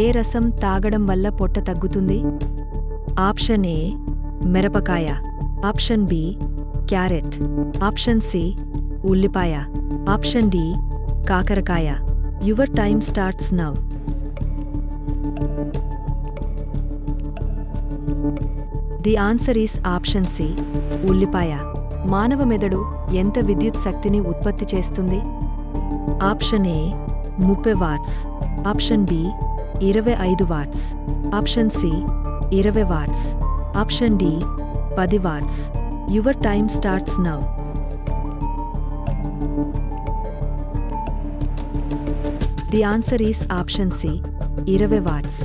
ఏ రసం తాగడం వల్ల పొట్ట తగ్గుతుంది? ఆప్షన్ ఏ మిరపకాయ, option B carrot, option C ఉల్లిపాయ, ఆప్షన్ డి కాకరకాయ. Your time starts now. The answer is option C ఉల్లిపాయ. మానవ మెదడు ఎంత విద్యుత్ శక్తిని ఉత్పత్తి చేస్తుంది? Option A 30 watts, option B 25 watts, option C 20 watts, option D 10 watts. Your time starts now. The answer is option C 20 watts.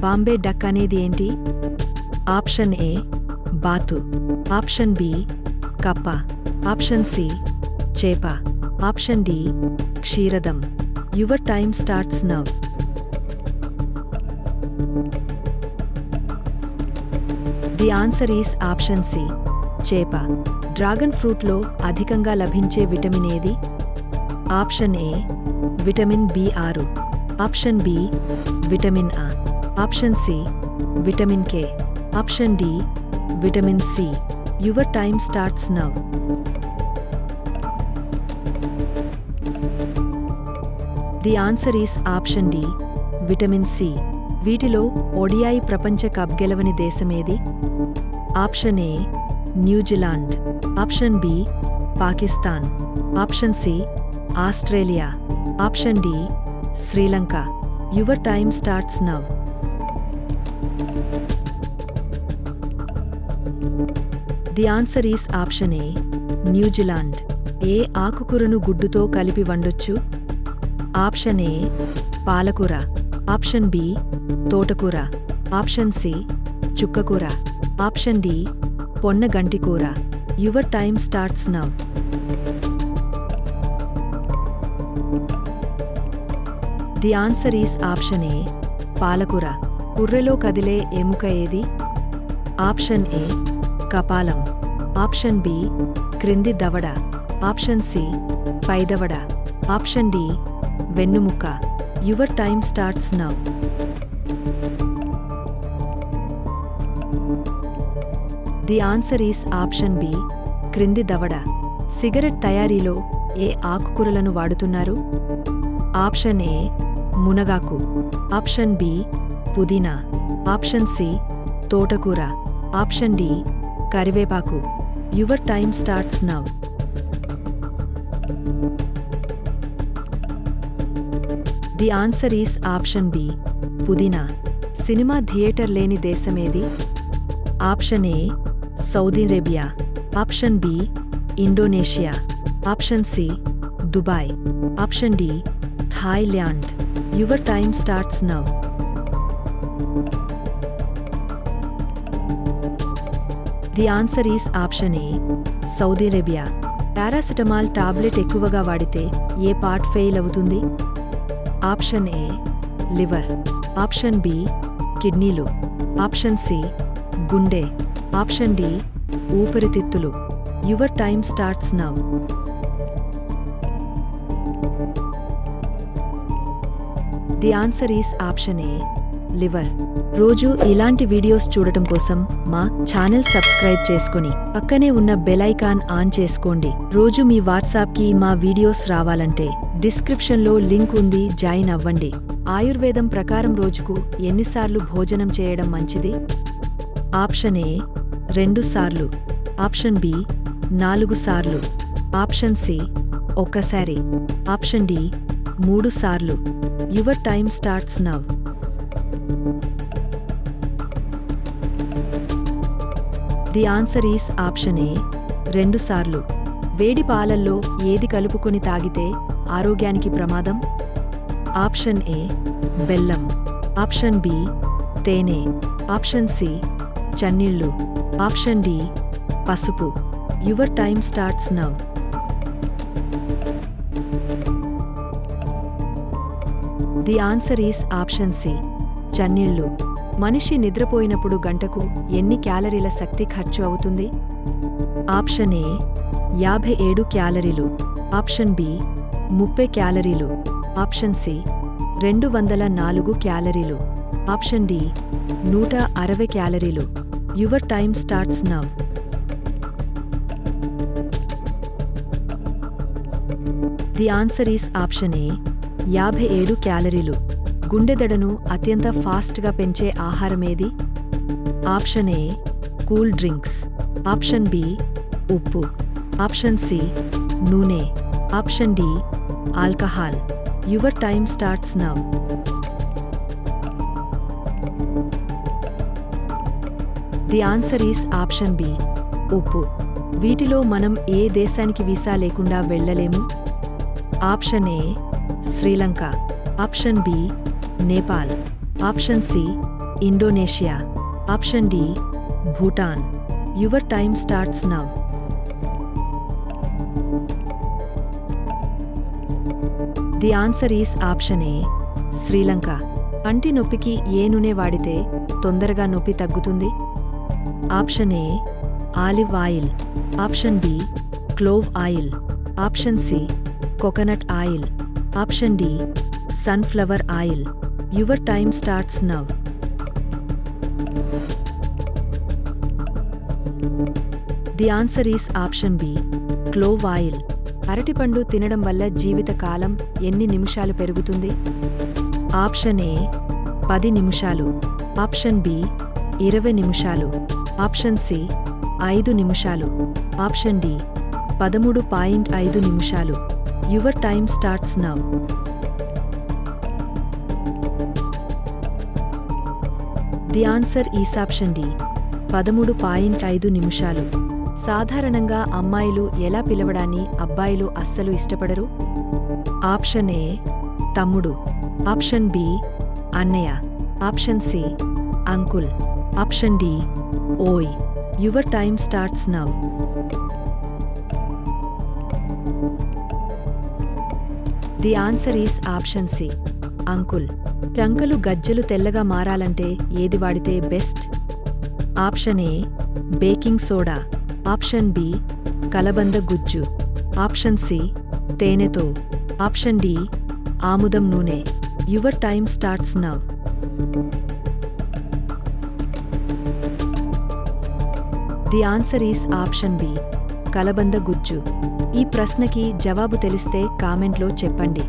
Bombay duck అనేది ఏంటి? ఆప్షన్ ఏ బాతు, ఆప్షన్ బి కప్ప, ఆప్షన్ సి చేప, ఆప్షన్ డి క్షీరదం. Your time starts now. The answer is option C చేప. Dragon ఫ్రూట్లో అధికంగా లభించే విటమిన్ ఏది? ఆప్షన్ ఏ విటమిన్ బి6, option B vitamin A, option C vitamin K, option D vitamin C. Your time starts now. The answer is option D vitamin C. వీటిలో ODI ప్రపంచ cup గెలవని దేశమేది? Option A New Zealand, option B Pakistan, option C Australia, option D Sri Lanka. Your time starts now. The answer is option A New Zealand. ఏ ఆకుకూరను గుడ్డుతో కలిపి వండొచ్చు? Option A పాలకూర, ఆప్షన్ బి తోటకూర, ఆప్షన్ సి చుక్కకూర, ఆప్షన్ డి పొన్నగంటి కూర. Your time starts now. The answer is option A పాలకూర. పుర్రెలో కదిలే ఎముక ఏది? ఆప్షన్ ఏ కపాలం, ఆప్షన్ బి క్రింది దవడ, ఆప్షన్ సి పైదవడ, ఆప్షన్ డి వెన్నుముక్క. Your time starts now. The answer is option B క్రింది దవడ. సిగరెట్ తయారీలో ఏ ఆకుకూరలను వాడుతున్నారు? ఆప్షన్ ఏ మునగాకు, ఆప్షన్ బి పుదీనా, ఆప్షన్ సి తోటకూర, ఆప్షన్ డి కరివేపాకు. Your time starts now. The answer is option B పుదీనా. సినిమా థియేటర్ లేని దేశమేది? Option A Saudi Arabia, option B Indonesia, option C Dubai, option D Thailand. Your time starts now. The answer is option A Saudi Arabia. Paracetamol tablet ఎక్కువగా వాడితే ఏ part fail అవుతుంది? Option A liver, option B కిడ్నీలు, option C గుండె, option D ఊపిరితిత్తులు. Your time starts now. The answer is option A liver. రోజు ఇలాంటి videos చూడటం కోసం మా ఛానల్ సబ్స్క్రైబ్ చేసుకుని పక్కనే ఉన్న బెల్ ఐకాన్ ఆన్ చేసుకోండి. రోజు మీ వాట్సాప్కి మా వీడియోస్ రావాలంటే డిస్క్రిప్షన్లో లింక్ ఉంది, జాయిన్ అవ్వండి. ఆయుర్వేదం ప్రకారం రోజుకు ఎన్నిసార్లు భోజనం చేయడం మంచిది? ఆప్షన్ ఏ 2 సార్లు, ఆప్షన్ బి 4 సార్లు, ఆప్షన్ సి 1 సారి, ఆప్షన్ డి 3 సార్లు. Your time starts now. The answer is option ఏ 2 సార్లు. వేడి పాలల్లో ఏది కలుపుకొని తాగితే ఆరోగ్యానికి ప్రమాదం? ఆప్షన్ ఏ బెల్లం, ఆప్షన్ బి తేనె, ఆప్షన్ సి చన్నీళ్ళు, ఆప్షన్ డి పసుపు. Your time starts now. The answer is option C చన్నీళ్ళు. మనిషి నిద్రపోయినప్పుడు గంటకు ఎన్ని క్యాలరీల శక్తి ఖర్చు అవుతుంది? ఆప్షన్ ఏ 57 క్యాలరీలు, ఆప్షన్ బి 30 క్యాలరీలు, ఆప్షన్ సి 204 క్యాలరీలు. ఆప్షన్ డి 160 క్యాలరీలు. Your time starts now. The answer is option A 57 క్యాలరీలు. గుండెదడను అత్యంత ఫాస్ట్గా పెంచే ఆహారమేది? Option A cool drinks. Option B ఉప్పు. ఆప్షన్ సి నూనె. Option D alcohol. Your time starts now. The answer is option B ఉప్పు. వీటిలో మనం ఏ దేశానికి వీసా లేకుండా వెళ్ళలేము? Option A Sri Lanka. Option B Nepal. Option C Indonesia. Option D Bhutan. Your time starts now. The answer is option A Sri Lanka. పంటి నొప్పికి ఏ నూనె వాడితే తొందరగా నొప్పి తగ్గుతుంది? Option A olive oil. Option B clove oil. Option C coconut oil. Option D sunflower oil. Your time starts now. The answer is option B clove oil. అరటిపండు తినడం వల్ల జీవితకాలం ఎన్ని నిమిషాలు పెరుగుతుంది? ఆప్షన్ ఏ 10 నిమిషాలు. ఆప్షన్ బి 20 నిమిషాలు. Option C 5 నిమిషాలు. ఆప్షన్ డి 13.5 నిమిషాలు. Your time starts now. The answer is option D 13.5 నిమిషాలు. సాధారణంగా అమ్మాయిలు ఎలా పిలవడాన్ని అబ్బాయిలు అస్సలు ఇష్టపడరు? ఆప్షన్ ఏ తమ్ముడు. ఆప్షన్ బి అన్నయ్య. Option C uncle. Option D ఓయ్. Your time starts now. The answer is option C uncle. చంకలు గజ్జలు తెల్లగా మారాలంటే ఏది వాడితే best? Option A baking soda. Option B కలబంద గుజ్జు. ఆప్షన్ సి తేనెతో. ఆప్షన్ డి ఆముదం నూనె. Your time starts now. The answer is option B కలబంద గుజ్జు. ఈ ప్రశ్నకి జవాబు తెలిస్తే కామెంట్లో చెప్పండి.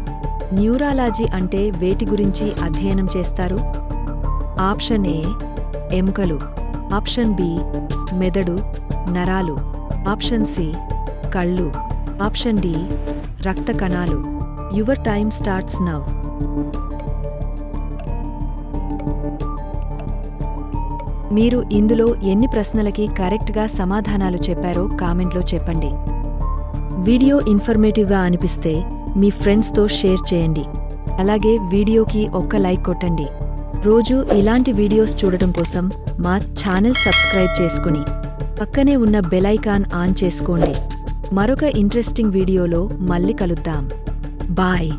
న్యూరాలజీ అంటే వేటి గురించి అధ్యయనం చేస్తారు? ఆప్షన్ ఏ ఎముకలు. ఆప్షన్ బి మెదడు నరాలు. ఆప్షన్ సి కళ్ళు. ఆప్షన్ డి రక్త కణాలు. Your time starts now. మీరు ఇందులో ఎన్ని ప్రశ్నలకి కరెక్ట్గా సమాధానాలు చెప్పారో కామెంట్లో చెప్పండి. వీడియో ఇన్ఫర్మేటివ్గా అనిపిస్తే మీ ఫ్రెండ్స్తో షేర్ చేయండి. అలాగే వీడియోకి ఒక్క లైక్ కొట్టండి. రోజూ ఇలాంటి వీడియోస్ చూడటం కోసం మా ఛానల్ సబ్స్క్రైబ్ చేసుకుని పక్కనే ఉన్న బెల్ ఐకాన్ ఆన్ చేసుకోండి. మరొక ఇంట్రెస్టింగ్ వీడియోలో మళ్ళీ కలుద్దాం. బాయ్.